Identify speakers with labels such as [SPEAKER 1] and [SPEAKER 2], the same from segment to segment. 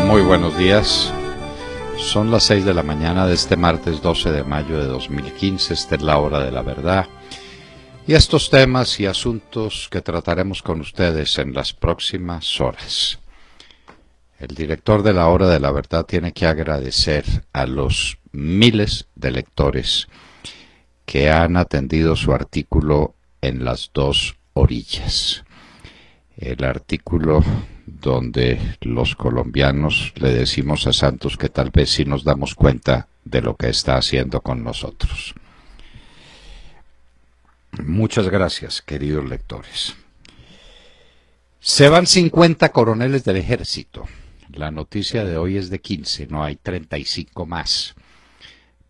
[SPEAKER 1] Muy buenos días. Son las 6 de la mañana de este martes 12 de mayo de 2015. Esta es la hora de la verdad. Y estos temas y asuntos que trataremos con ustedes en las próximas horas. El director de la hora de la verdad tiene que agradecer a los miles de lectores que han atendido su artículo en las dos orillas. El artículo donde los colombianos le decimos a Santos que tal vez sí nos damos cuenta de lo que está haciendo con nosotros. Muchas gracias, queridos lectores. Se van 50 coroneles del ejército. La noticia de hoy es de 15, no hay 35 más.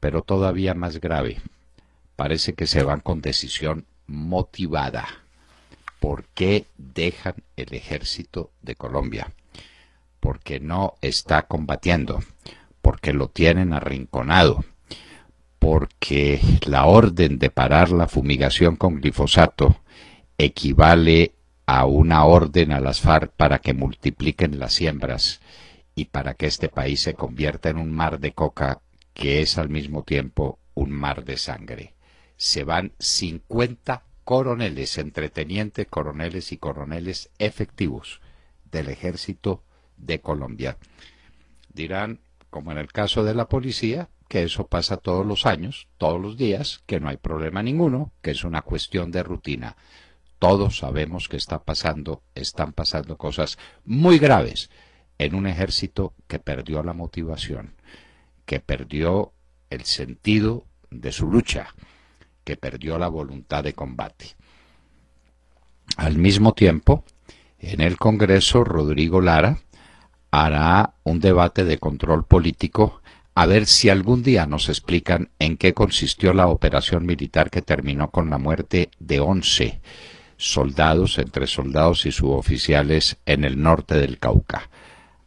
[SPEAKER 1] Pero todavía más grave, parece que se van con decisión motivada. ¿Por qué dejan el ejército de Colombia? Porque no está combatiendo, porque lo tienen arrinconado, porque la orden de parar la fumigación con glifosato equivale a una orden a las FARC para que multipliquen las siembras y para que este país se convierta en un mar de coca que es al mismo tiempo un mar de sangre. Se van 50 coroneles, entre tenientes, coroneles y coroneles efectivos del ejército de Colombia. Dirán, como en el caso de la policía, que eso pasa todos los años, todos los días, que no hay problema ninguno, que es una cuestión de rutina. Todos sabemos que están pasando cosas muy graves en un ejército que perdió la motivación, que perdió el sentido de su lucha, que perdió la voluntad de combate. Al mismo tiempo, en el Congreso, Rodrigo Lara hará un debate de control político a ver si algún día nos explican en qué consistió la operación militar que terminó con la muerte de 11 soldados, entre soldados y suboficiales, en el norte del Cauca.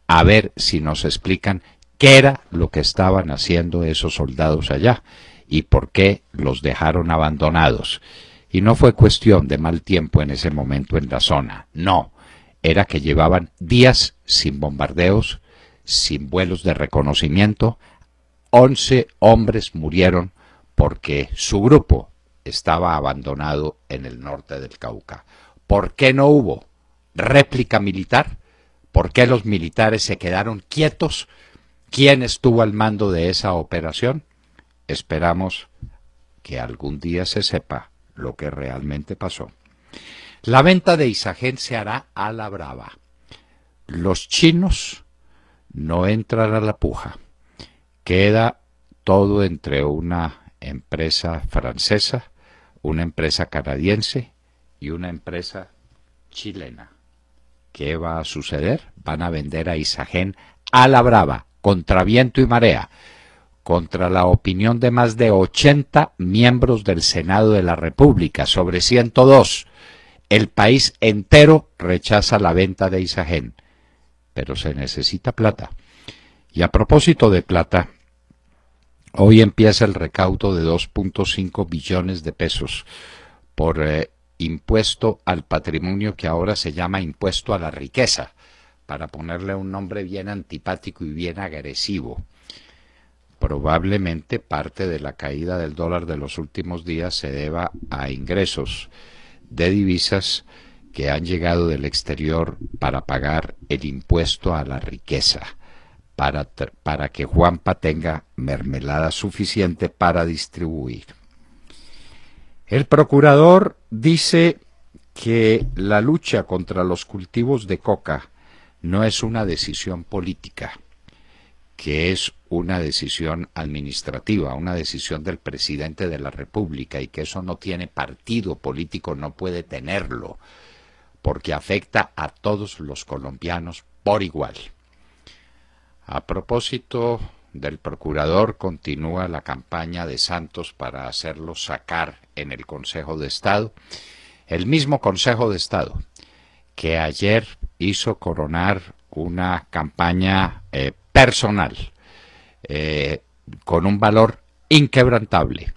[SPEAKER 1] A ver si nos explican qué era lo que estaban haciendo esos soldados allá y por qué los dejaron abandonados. Y no fue cuestión de mal tiempo en ese momento en la zona, no, era que llevaban días sin bombardeos, sin vuelos de reconocimiento. 11 hombres murieron porque su grupo estaba abandonado en el norte del Cauca. ¿Por qué no hubo réplica militar? ¿Por qué los militares se quedaron quietos? ¿Quién estuvo al mando de esa operación? Esperamos que algún día se sepa lo que realmente pasó. La venta de Isagen se hará a la brava. Los chinos no entran a la puja. Queda todo entre una empresa francesa, una empresa canadiense y una empresa chilena. ¿Qué va a suceder? Van a vender a Isagen a la brava, contra viento y marea, contra la opinión de más de 80 miembros del Senado de la República, sobre 102. El país entero rechaza la venta de Isagen, pero se necesita plata. Y a propósito de plata, hoy empieza el recaudo de 2.5 billones de pesos por impuesto al patrimonio, que ahora se llama impuesto a la riqueza, para ponerle un nombre bien antipático y bien agresivo. Probablemente parte de la caída del dólar de los últimos días se deba a ingresos de divisas que han llegado del exterior para pagar el impuesto a la riqueza, para que Juanpa tenga mermelada suficiente para distribuir. El procurador dice que la lucha contra los cultivos de coca no es una decisión política, que es una decisión administrativa, una decisión del presidente de la República, y que eso no tiene partido político, no puede tenerlo, porque afecta a todos los colombianos por igual. A propósito del procurador, continúa la campaña de Santos para hacerlo sacar en el Consejo de Estado, el mismo Consejo de Estado que ayer hizo coronar una campaña personal con un valor inquebrantable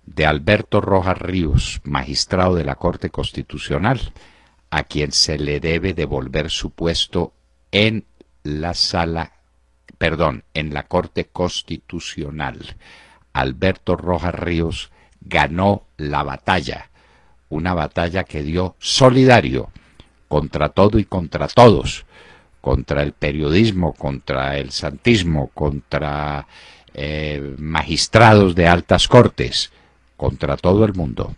[SPEAKER 1] de Alberto Rojas Ríos, magistrado de la Corte Constitucional, a quien se le debe devolver su puesto en la Sala en la Corte Constitucional, Alberto Rojas Ríos ganó la batalla, una batalla que dio solidario contra todo y contra todos, contra el periodismo, contra el santismo, contra magistrados de altas cortes, contra todo el mundo.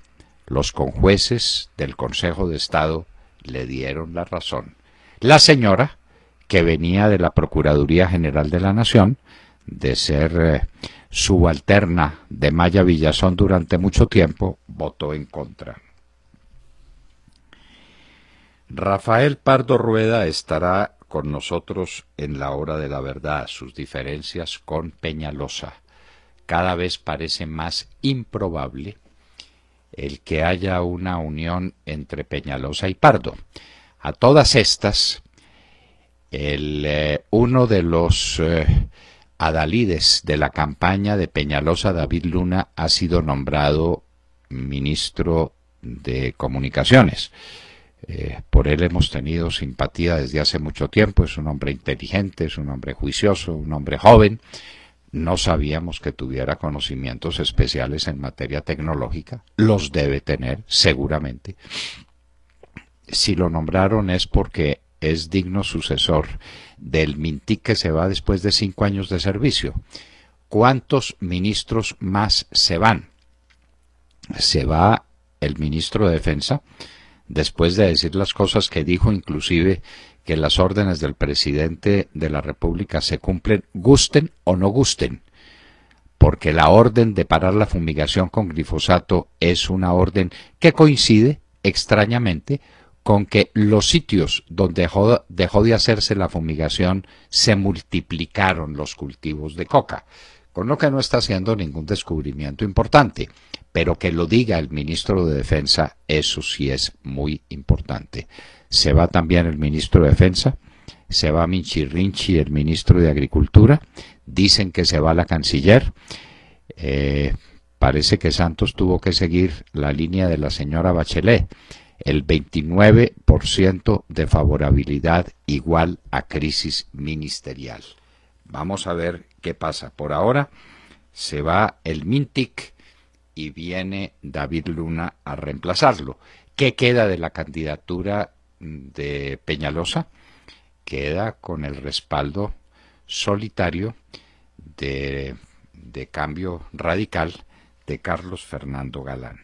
[SPEAKER 1] Los conjueces del Consejo de Estado le dieron la razón. La señora, que venía de la Procuraduría General de la Nación, de ser subalterna de Maya Villazón durante mucho tiempo, votó en contra. Rafael Pardo Rueda estará con nosotros en la hora de la verdad. Sus diferencias con Peñalosa. Cada vez parece más improbable el que haya una unión entre Peñalosa y Pardo. A todas estas, uno de los adalides de la campaña de Peñalosa, David Luna, ha sido nombrado ministro de Comunicaciones. Por él hemos tenido simpatía desde hace mucho tiempo. Es un hombre inteligente, es un hombre juicioso, un hombre joven. No sabíamos que tuviera conocimientos especiales en materia tecnológica. Los debe tener, seguramente. Si lo nombraron es porque es digno sucesor del Mintic que se va después de 5 años de servicio. ¿Cuántos ministros más se van? Se va el ministro de Defensa, después de decir las cosas que dijo, inclusive que las órdenes del presidente de la República se cumplen, gusten o no gusten, porque la orden de parar la fumigación con glifosato es una orden que coincide, extrañamente, con que los sitios donde dejó de hacerse la fumigación se multiplicaron los cultivos de coca, con lo que no está haciendo ningún descubrimiento importante. Pero que lo diga el ministro de Defensa, eso sí es muy importante. Se va también el ministro de Defensa, se va Minchirrinchi, el ministro de Agricultura, dicen que se va la canciller. Parece que Santos tuvo que seguir la línea de la señora Bachelet, el 29% de favorabilidad igual a crisis ministerial. Vamos a ver qué pasa. Por ahora se va el Mintic y viene David Luna a reemplazarlo. ¿Qué queda de la candidatura de Peñalosa? Queda con el respaldo solitario de Cambio Radical de Carlos Fernando Galán.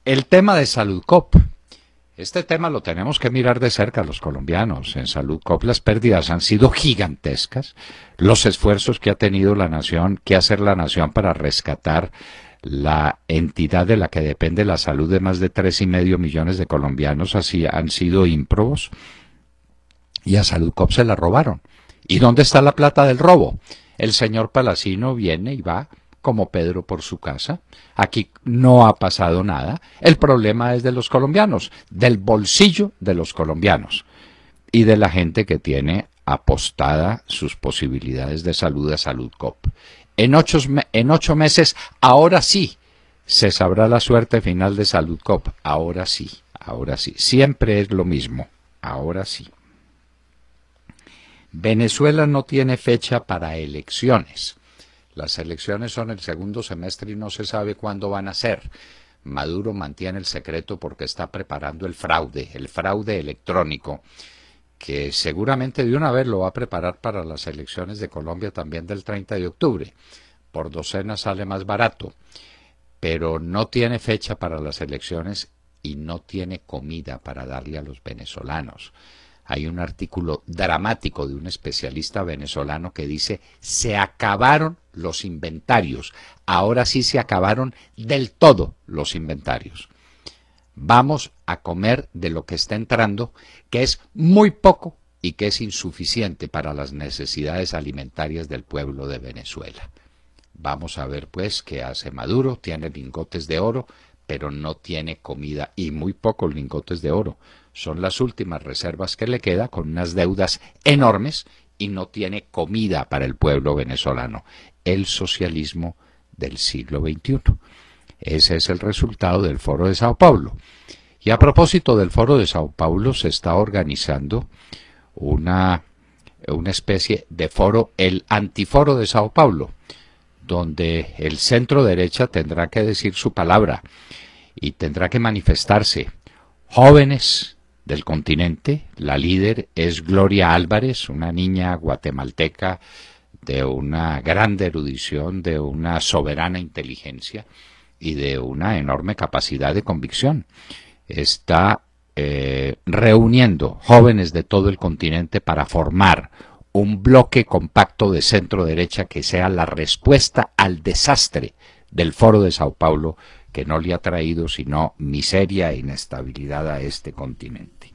[SPEAKER 1] El tema de Saludcop. Este tema lo tenemos que mirar de cerca los colombianos. En Saludcop las pérdidas han sido gigantescas. Los esfuerzos que ha tenido la nación, que hacer la nación para rescatar la entidad de la que depende la salud de más de 3,5 millones de colombianos así han sido ímprobos. Y a Saludcop se la robaron. ¿Y dónde está la plata del robo? El señor Palacino viene y va como Pedro por su casa. Aquí no ha pasado nada. El problema es de los colombianos, del bolsillo de los colombianos y de la gente que tiene apostada sus posibilidades de salud a Saludcop. En 8 meses, ahora sí, se sabrá la suerte final de Saludcop. Ahora sí, ahora sí. Siempre es lo mismo. Ahora sí. Venezuela no tiene fecha para elecciones. Las elecciones son el segundo semestre y no se sabe cuándo van a ser. Maduro mantiene el secreto porque está preparando el fraude electrónico, que seguramente de una vez lo va a preparar para las elecciones de Colombia también del 30 de octubre. Por docena sale más barato, pero no tiene fecha para las elecciones y no tiene comida para darle a los venezolanos. Hay un artículo dramático de un especialista venezolano que dice: se acabaron los inventarios, ahora sí se acabaron del todo los inventarios. Vamos a comer de lo que está entrando, que es muy poco y que es insuficiente para las necesidades alimentarias del pueblo de Venezuela. Vamos a ver pues qué hace Maduro. Tiene lingotes de oro, pero no tiene comida, y muy pocos lingotes de oro. Son las últimas reservas que le queda, con unas deudas enormes, y no tiene comida para el pueblo venezolano. El socialismo del siglo XXI. Ese es el resultado del Foro de Sao Paulo. Y a propósito del Foro de Sao Paulo, se está organizando una una especie de foro, el antiforo de Sao Paulo, donde el centro derecha tendrá que decir su palabra y tendrá que manifestarse. Jóvenes del continente, la líder es Gloria Álvarez, una niña guatemalteca de una gran erudición, de una soberana inteligencia y de una enorme capacidad de convicción. Está reuniendo jóvenes de todo el continente para formar un bloque compacto de centro derecha que sea la respuesta al desastre del Foro de Sao Paulo, que no le ha traído sino miseria e inestabilidad a este continente.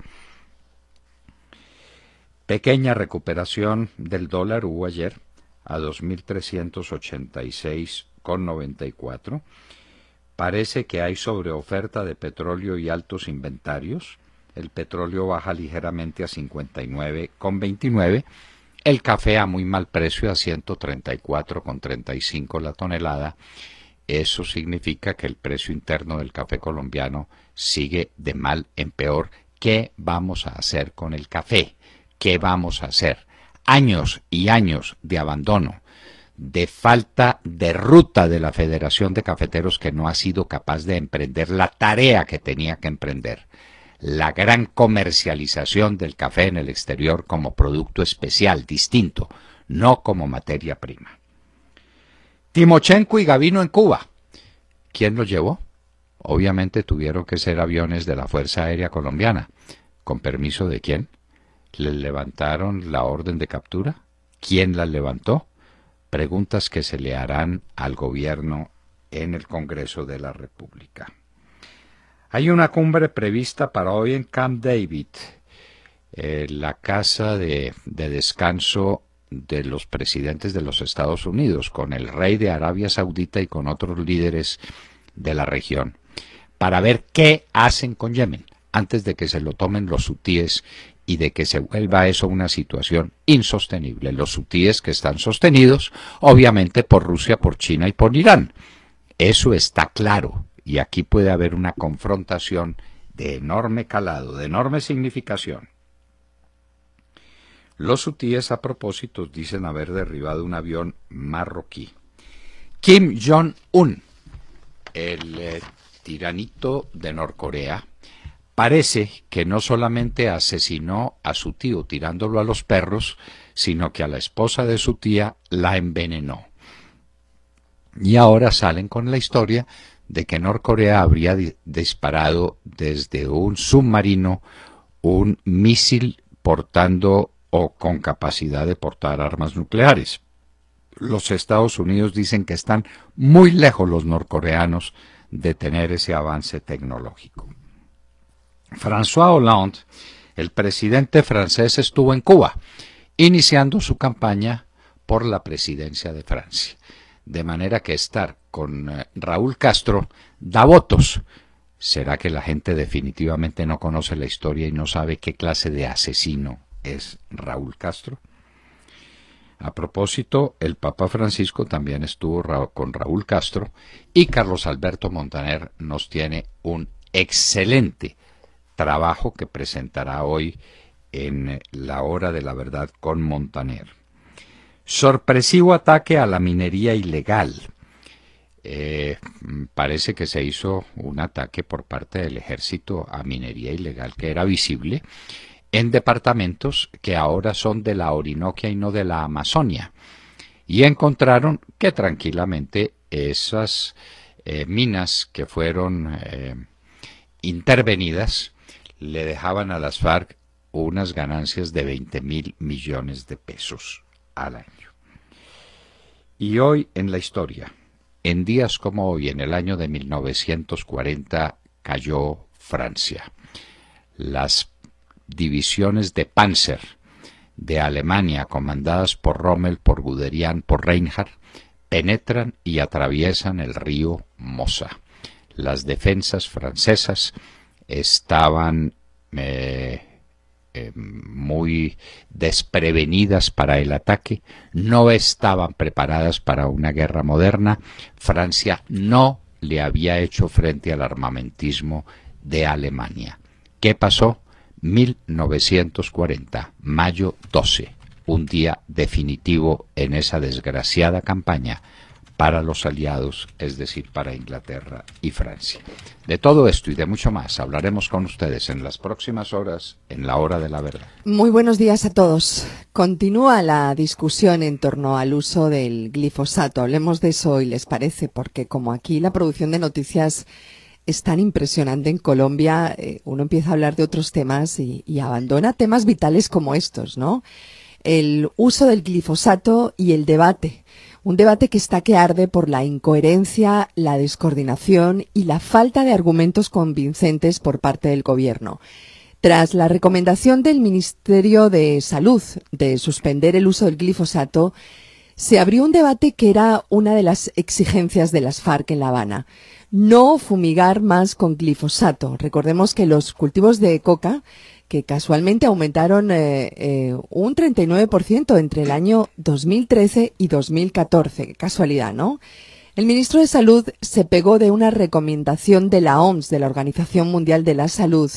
[SPEAKER 1] Pequeña recuperación del dólar hubo ayer a 2.386,94. Parece que hay sobreoferta de petróleo y altos inventarios. El petróleo baja ligeramente a 59,29. El café a muy mal precio a 134,35 la tonelada. Eso significa que el precio interno del café colombiano sigue de mal en peor. ¿Qué vamos a hacer con el café? ¿Qué vamos a hacer? Años y años de abandono, de falta de ruta de la Federación de Cafeteros, que no ha sido capaz de emprender la tarea que tenía que emprender. La gran comercialización del café en el exterior como producto especial, distinto, no como materia prima. Timochenko y Gavino en Cuba. ¿Quién los llevó? Obviamente tuvieron que ser aviones de la Fuerza Aérea Colombiana. ¿Con permiso de quién? ¿Les levantaron la orden de captura? ¿Quién las levantó? Preguntas que se le harán al gobierno en el Congreso de la República. Hay una cumbre prevista para hoy en Camp David, la casa de descanso de los presidentes de los Estados Unidos, con el rey de Arabia Saudita y con otros líderes de la región, para ver qué hacen con Yemen, antes de que se lo tomen los hutíes y de que se vuelva eso una situación insostenible. Los hutíes que están sostenidos, obviamente, por Rusia, por China y por Irán. Eso está claro, y aquí puede haber una confrontación de enorme calado, de enorme significación. Los hutíes, a propósito, dicen haber derribado un avión marroquí. Kim Jong-un, el tiranito de Norcorea, parece que no solamente asesinó a su tío tirándolo a los perros, sino que a la esposa de su tía la envenenó. Y ahora salen con la historia de que Norcorea habría disparado desde un submarino un misil portando o con capacidad de portar armas nucleares. Los Estados Unidos dicen que están muy lejos los norcoreanos de tener ese avance tecnológico. François Hollande, el presidente francés, estuvo en Cuba, iniciando su campaña por la presidencia de Francia. De manera que estar con Raúl Castro da votos. ¿Será que la gente definitivamente no conoce la historia y no sabe qué clase de asesino es Raúl Castro? A propósito, el Papa Francisco también estuvo con Raúl Castro y Carlos Alberto Montaner nos tiene un excelente trabajo que presentará hoy en La Hora de la Verdad con Montaner. Sorpresivo ataque a la minería ilegal. Parece que se hizo un ataque por parte del ejército a minería ilegal que era visible en departamentos que ahora son de la Orinoquia y no de la Amazonia. Y encontraron que tranquilamente esas minas que fueron intervenidas le dejaban a las FARC unas ganancias de 20.000 millones de pesos al año. Y hoy en la historia, en días como hoy, en el año de 1940, cayó Francia. Las divisiones de Panzer de Alemania, comandadas por Rommel, por Guderian, por Reinhardt, penetran y atraviesan el río Mosa. Las defensas francesas estaban muy desprevenidas para el ataque, no estaban preparadas para una guerra moderna. Francia no le había hecho frente al armamentismo de Alemania. ¿Qué pasó? 1940, mayo 12. un día definitivo en esa desgraciada campaña para los aliados, es decir, para Inglaterra y Francia. De todo esto y de mucho más hablaremos con ustedes en las próximas horas, en la hora de la verdad.
[SPEAKER 2] Muy buenos días a todos. Continúa la discusión en torno al uso del glifosato. Hablemos de eso hoy, ¿les parece? Porque como aquí la producción de noticias es tan impresionante en Colombia, uno empieza a hablar de otros temas y abandona temas vitales como estos, ¿no? El uso del glifosato y el debate. Un debate que está que arde por la incoherencia, la descoordinación y la falta de argumentos convincentes por parte del Gobierno. Tras la recomendación del Ministerio de Salud de suspender el uso del glifosato, se abrió un debate que era una de las exigencias de las FARC en La Habana. No fumigar más con glifosato. Recordemos que los cultivos de coca, que casualmente aumentaron un 39% entre el año 2013 y 2014. Qué casualidad, ¿no? El ministro de Salud se pegó de una recomendación de la OMS, de la Organización Mundial de la Salud,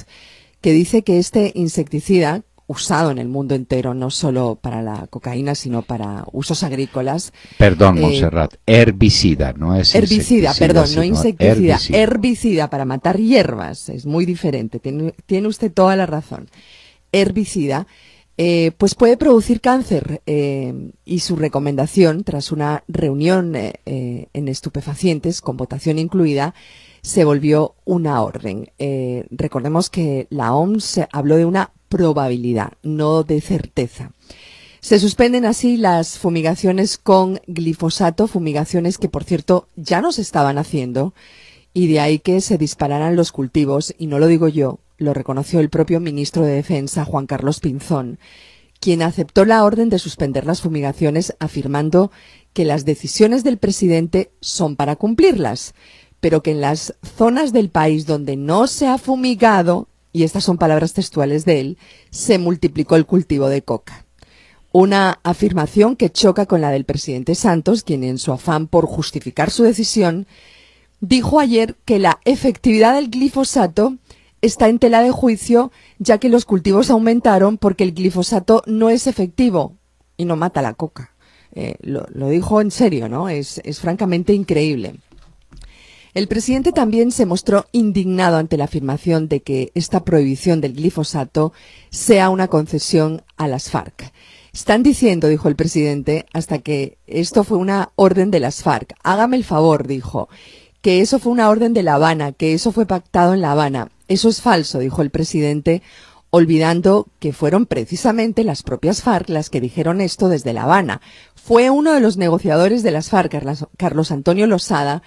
[SPEAKER 2] que dice que este insecticida, usado en el mundo entero, no solo para la cocaína, sino para usos agrícolas.
[SPEAKER 1] Perdón, Montserrat, herbicida, no es
[SPEAKER 2] herbicida, perdón, no insecticida,
[SPEAKER 1] herbicida.
[SPEAKER 2] Herbicida para matar hierbas, es muy diferente, tiene usted toda la razón. Herbicida, pues puede producir cáncer, y su recomendación, tras una reunión en estupefacientes, con votación incluida, se volvió una orden. Recordemos que la OMS habló de una probabilidad, no de certeza. Se suspenden así las fumigaciones con glifosato, fumigaciones que, por cierto, ya no se estaban haciendo, y de ahí que se dispararan los cultivos, y no lo digo yo, lo reconoció el propio ministro de Defensa, Juan Carlos Pinzón, quien aceptó la orden de suspender las fumigaciones, afirmando que las decisiones del presidente son para cumplirlas, pero que en las zonas del país donde no se ha fumigado, y estas son palabras textuales de él, se multiplicó el cultivo de coca. Una afirmación que choca con la del presidente Santos, quien en su afán por justificar su decisión, dijo ayer que la efectividad del glifosato está en tela de juicio, ya que los cultivos aumentaron porque el glifosato no es efectivo y no mata la coca. Lo dijo en serio, ¿no? Es francamente increíble. El presidente también se mostró indignado ante la afirmación de que esta prohibición del glifosato sea una concesión a las FARC. Están diciendo, dijo el presidente, hasta que esto fue una orden de las FARC. Hágame el favor, dijo, que eso fue una orden de La Habana, que eso fue pactado en La Habana. Eso es falso, dijo el presidente, olvidando que fueron precisamente las propias FARC las que dijeron esto desde La Habana. Fue uno de los negociadores de las FARC, Carlos Antonio Losada,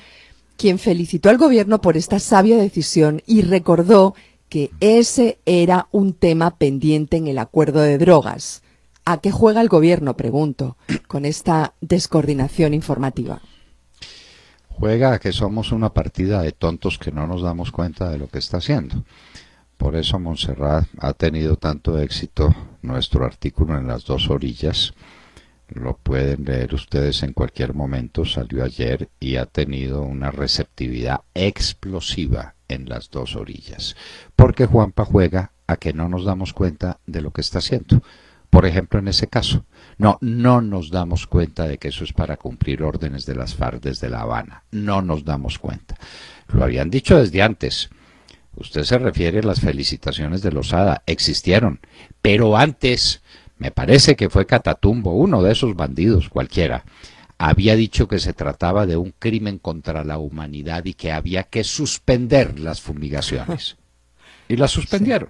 [SPEAKER 2] quien felicitó al gobierno por esta sabia decisión y recordó que ese era un tema pendiente en el acuerdo de drogas. ¿A qué juega el gobierno, pregunto, con esta descoordinación informativa?
[SPEAKER 1] Juega a que somos una partida de tontos que no nos damos cuenta de lo que está haciendo. Por eso, Montserrat, ha tenido tanto éxito nuestro artículo en las dos orillas. Lo pueden leer ustedes en cualquier momento, salió ayer y ha tenido una receptividad explosiva en las dos orillas. Porque Juanpa juega a que no nos damos cuenta de lo que está haciendo. Por ejemplo, en ese caso, no nos damos cuenta de que eso es para cumplir órdenes de las FARC desde La Habana. No nos damos cuenta. Lo habían dicho desde antes. Usted se refiere a las felicitaciones de Losada. Existieron. Pero antes, me parece que fue Catatumbo, uno de esos bandidos cualquiera, había dicho que se trataba de un crimen contra la humanidad y que había que suspender las fumigaciones. Y las suspendieron.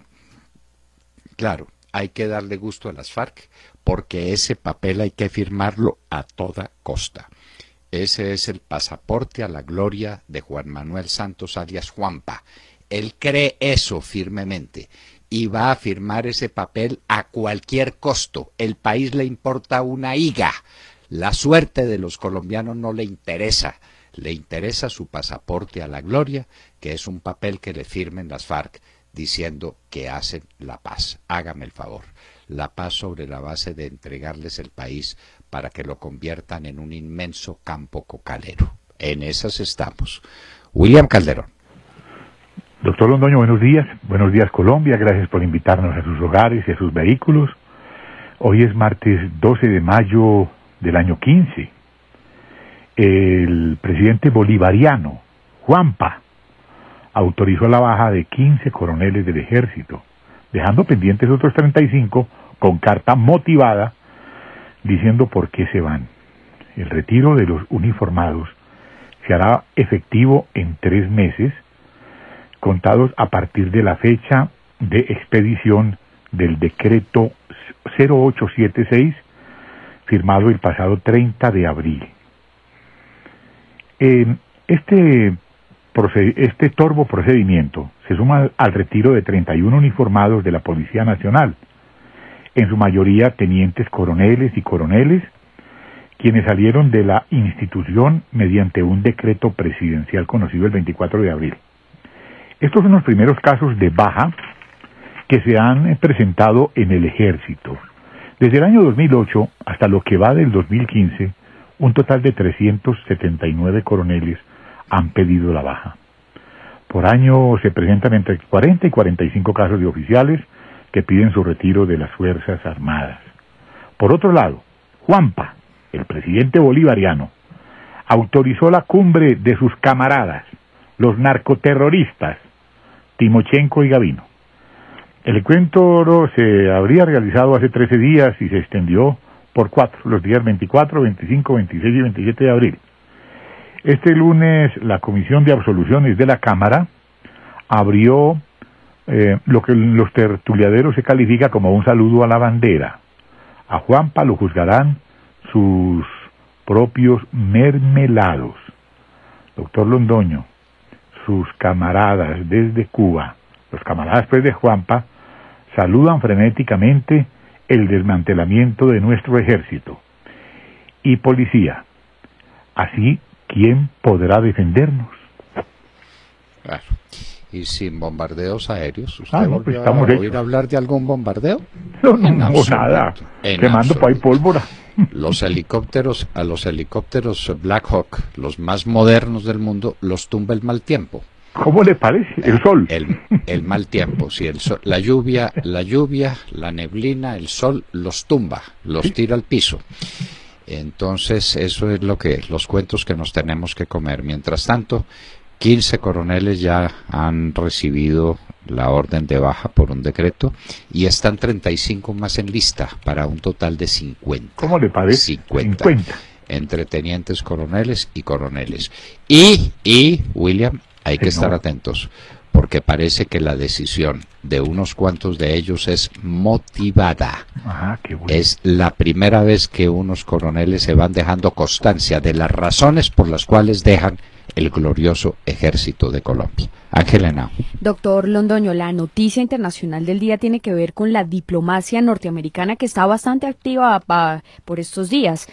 [SPEAKER 1] Claro, hay que darle gusto a las FARC porque ese papel hay que firmarlo a toda costa. Ese es el pasaporte a la gloria de Juan Manuel Santos alias Juanpa. Él cree eso firmemente y va a firmar ese papel a cualquier costo. El país le importa una higa. La suerte de los colombianos no le interesa. Le interesa su pasaporte a la gloria, que es un papel que le firmen las FARC diciendo que hacen la paz. Hágame el favor. La paz sobre la base de entregarles el país para que lo conviertan en un inmenso campo cocalero. En esas estamos. William Calderón.
[SPEAKER 3] Doctor Londoño, buenos días. Buenos días, Colombia. Gracias por invitarnos a sus hogares y a sus vehículos. Hoy es martes 12 de mayo del año 15. El presidente bolivariano, Juanpa, autorizó la baja de 15 coroneles del ejército, dejando pendientes otros 35 con carta motivada diciendo por qué se van. El retiro de los uniformados se hará efectivo en 3 meses, contados a partir de la fecha de expedición del decreto 0876, firmado el pasado 30 de abril. Este torvo procedimiento se suma al retiro de 31 uniformados de la Policía Nacional, en su mayoría tenientes coroneles y coroneles, quienes salieron de la institución mediante un decreto presidencial conocido el 24 de abril. Estos son los primeros casos de baja que se han presentado en el ejército. Desde el año 2008 hasta lo que va del 2015, un total de 379 coroneles han pedido la baja. Por año se presentan entre 40 y 45 casos de oficiales que piden su retiro de las Fuerzas Armadas. Por otro lado, Juanpa, el presidente bolivariano, autorizó la cumbre de sus camaradas, los narcoterroristas, Timochenko y Gavino. El encuentro se habría realizado hace 13 días y se extendió por 4, los días 24, 25, 26 y 27 de abril. Este lunes la Comisión de Absoluciones de la Cámara abrió lo que los tertuliaderos se califica como un saludo a la bandera. A Juanpa lo juzgarán sus propios mermelados. Doctor Londoño, sus camaradas desde Cuba, los camaradas pues de Juanpa, saludan frenéticamente el desmantelamiento de nuestro ejército. Y policía, así, ¿quién podrá defendernos?
[SPEAKER 1] Claro. Y sin bombardeos aéreos, ¿usted
[SPEAKER 3] pues
[SPEAKER 1] volvió a oír hablar de algún bombardeo?
[SPEAKER 3] No, nada. Quemando por ahí pólvora.
[SPEAKER 1] Los helicópteros Black Hawk, los más modernos del mundo, los tumba el mal tiempo.
[SPEAKER 3] ¿Cómo le parece? El sol.
[SPEAKER 1] El mal tiempo, sí, el sol, la lluvia, la neblina, el sol los tumba, los tira al piso. Entonces, eso es los cuentos que nos tenemos que comer. Mientras tanto, 15 coroneles ya han recibido la orden de baja por un decreto y están 35 más en lista para un total de 50.
[SPEAKER 3] ¿Cómo le parece?
[SPEAKER 1] 50. Entre tenientes coroneles y coroneles. Y William, hay que estar atentos, porque parece que la decisión de unos cuantos de ellos es motivada.
[SPEAKER 3] Ajá, qué bueno.
[SPEAKER 1] Es la primera vez que unos coroneles se van dejando constancia de las razones por las cuales dejan el glorioso ejército de Colombia. Ángel Henao.
[SPEAKER 4] Doctor Londoño, la noticia internacional del día tiene que ver con la diplomacia norteamericana que está bastante activa por estos días.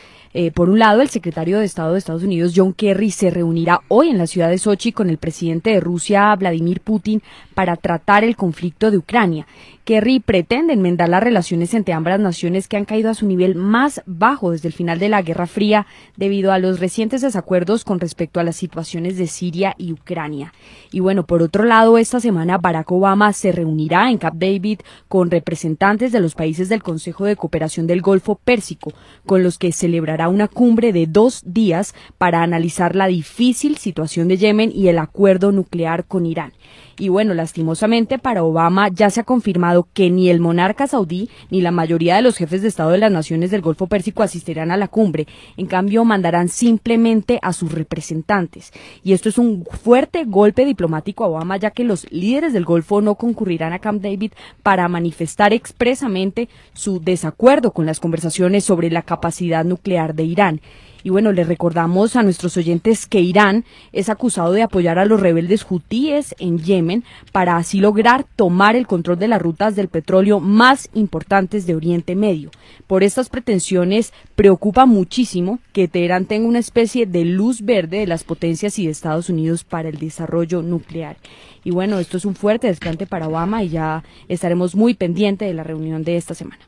[SPEAKER 4] Por un lado, el secretario de Estado de Estados Unidos, John Kerry, se reunirá hoy en la ciudad de Sochi con el presidente de Rusia, Vladimir Putin, para tratar el conflicto de Ucrania. Kerry pretende enmendar las relaciones entre ambas naciones que han caído a su nivel más bajo desde el final de la Guerra Fría debido a los recientes desacuerdos con respecto a las situaciones de Siria y Ucrania. Y bueno, por otro lado, esta semana Barack Obama se reunirá en Camp David con representantes de los países del Consejo de Cooperación del Golfo Pérsico, con los que celebrará una cumbre de 2 días para analizar la difícil situación de Yemen y el acuerdo nuclear con Irán. Y bueno, lastimosamente para Obama ya se ha confirmado que ni el monarca saudí ni la mayoría de los jefes de Estado de las naciones del Golfo Pérsico asistirán a la cumbre. En cambio, mandarán simplemente a sus representantes. Y esto es un fuerte golpe diplomático a Obama, ya que los líderes del Golfo no concurrirán a Camp David para manifestar expresamente su desacuerdo con las conversaciones sobre la capacidad nuclear de Irán. Y bueno, les recordamos a nuestros oyentes que Irán es acusado de apoyar a los rebeldes hutíes en Yemen para así lograr tomar el control de las rutas del petróleo más importantes de Oriente Medio. Por estas pretensiones preocupa muchísimo que Teherán tenga una especie de luz verde de las potencias y de Estados Unidos para el desarrollo nuclear. Y bueno, esto es un fuerte desplante para Obama y ya estaremos muy pendientes de la reunión de esta semana.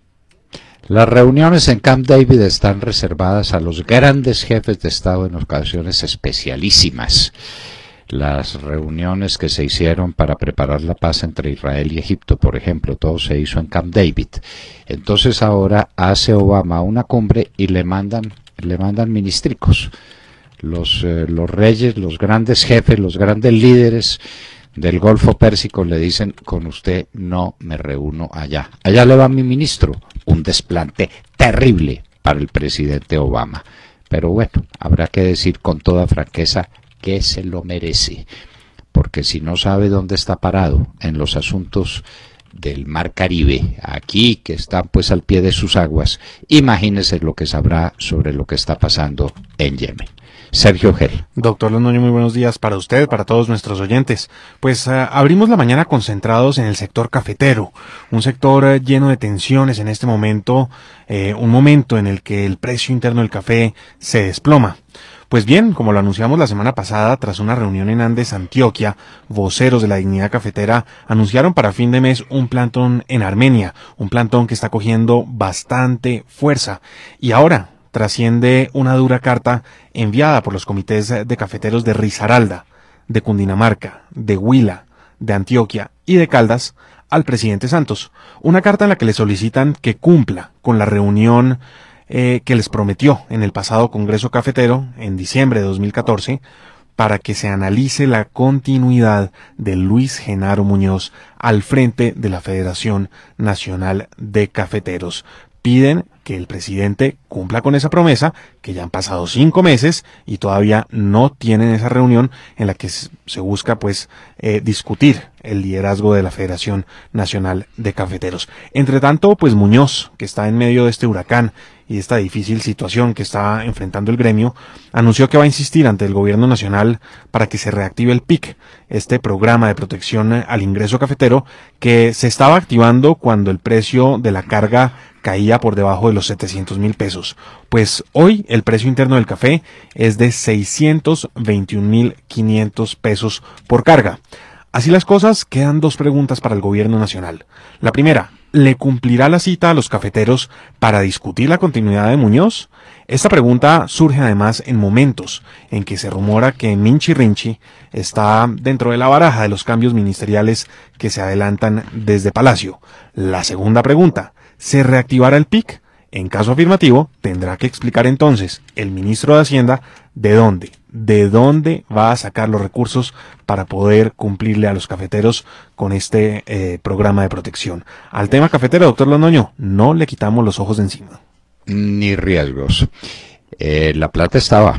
[SPEAKER 1] Las reuniones en Camp David están reservadas a los grandes jefes de Estado en ocasiones especialísimas. las reuniones que se hicieron para preparar la paz entre Israel y Egipto, por ejemplo, todo se hizo en Camp David. Entonces ahora hace Obama una cumbre y le mandan ministricos. Los reyes, los grandes jefes, los grandes líderes del Golfo Pérsico le dicen: con usted no me reúno allá. Allá le va mi ministro. Un desplante terrible para el presidente Obama. Pero bueno, habrá que decir con toda franqueza que se lo merece, porque si no sabe dónde está parado en los asuntos del Mar Caribe, aquí que están pues al pie de sus aguas, imagínese lo que sabrá sobre lo que está pasando en Yemen. Sergio Gel.
[SPEAKER 5] Doctor Londoño, muy buenos días para usted, para todos nuestros oyentes. Pues abrimos la mañana concentrados en el sector cafetero, un sector lleno de tensiones en este momento, un momento en el que el precio interno del café se desploma. Pues bien, como lo anunciamos la semana pasada, tras una reunión en Andes, Antioquia, voceros de la dignidad cafetera anunciaron para fin de mes un plantón en Armenia, un plantón que está cogiendo bastante fuerza. Y ahora trasciende una dura carta enviada por los comités de cafeteros de Risaralda, de Cundinamarca, de Huila, de Antioquia y de Caldas al presidente Santos. Una carta en la que le solicitan que cumpla con la reunión que les prometió en el pasado Congreso Cafetero, en diciembre de 2014, para que se analice la continuidad de Luis Genaro Muñoz al frente de la Federación Nacional de Cafeteros. Piden que el presidente cumpla con esa promesa, que ya han pasado 5 meses y todavía no tienen esa reunión en la que se busca pues discutir el liderazgo de la Federación Nacional de Cafeteros. Entre tanto, pues Muñoz, que está en medio de este huracán y esta difícil situación que está enfrentando el gremio, anunció que va a insistir ante el gobierno nacional para que se reactive el PIC, este programa de protección al ingreso cafetero que se estaba activando cuando el precio de la carga caía por debajo de los 700.000 pesos. Pues hoy el precio interno del café es de 621.500 pesos por carga. Así las cosas, quedan 2 preguntas para el gobierno nacional. La primera, ¿le cumplirá la cita a los cafeteros para discutir la continuidad de Muñoz? Esta pregunta surge además en momentos en que se rumora que Minchi Rinchi está dentro de la baraja de los cambios ministeriales que se adelantan desde Palacio. La segunda pregunta, ¿se reactivará el PIC? En caso afirmativo, tendrá que explicar entonces el ministro de Hacienda de dónde va a sacar los recursos para poder cumplirle a los cafeteros con este programa de protección. Al tema cafetero, doctor Londoño, no le quitamos los ojos de encima.
[SPEAKER 1] Ni riesgos. La plata estaba.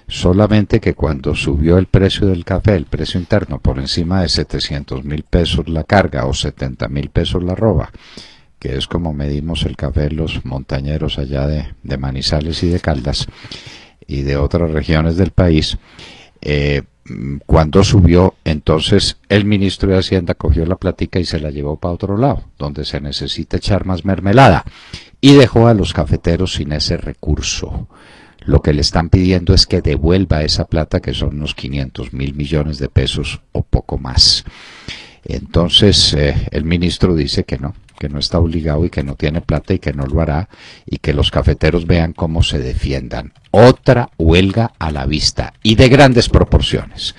[SPEAKER 1] Solamente que cuando subió el precio del café, el precio interno, por encima de 700.000 pesos la carga o 70.000 pesos la arroba, que es como medimos el café los montañeros allá de Manizales y de Caldas y de otras regiones del país, cuando subió, entonces el ministro de Hacienda cogió la plática y se la llevó para otro lado, donde se necesita echar más mermelada, y dejó a los cafeteros sin ese recurso. Lo que le están pidiendo es que devuelva esa plata, que son unos 500.000 millones de pesos o poco más. Entonces el ministro dice que no está obligado y que no tiene plata y que no lo hará, y que los cafeteros vean cómo se defiendan. Otra huelga a la vista y de grandes proporciones.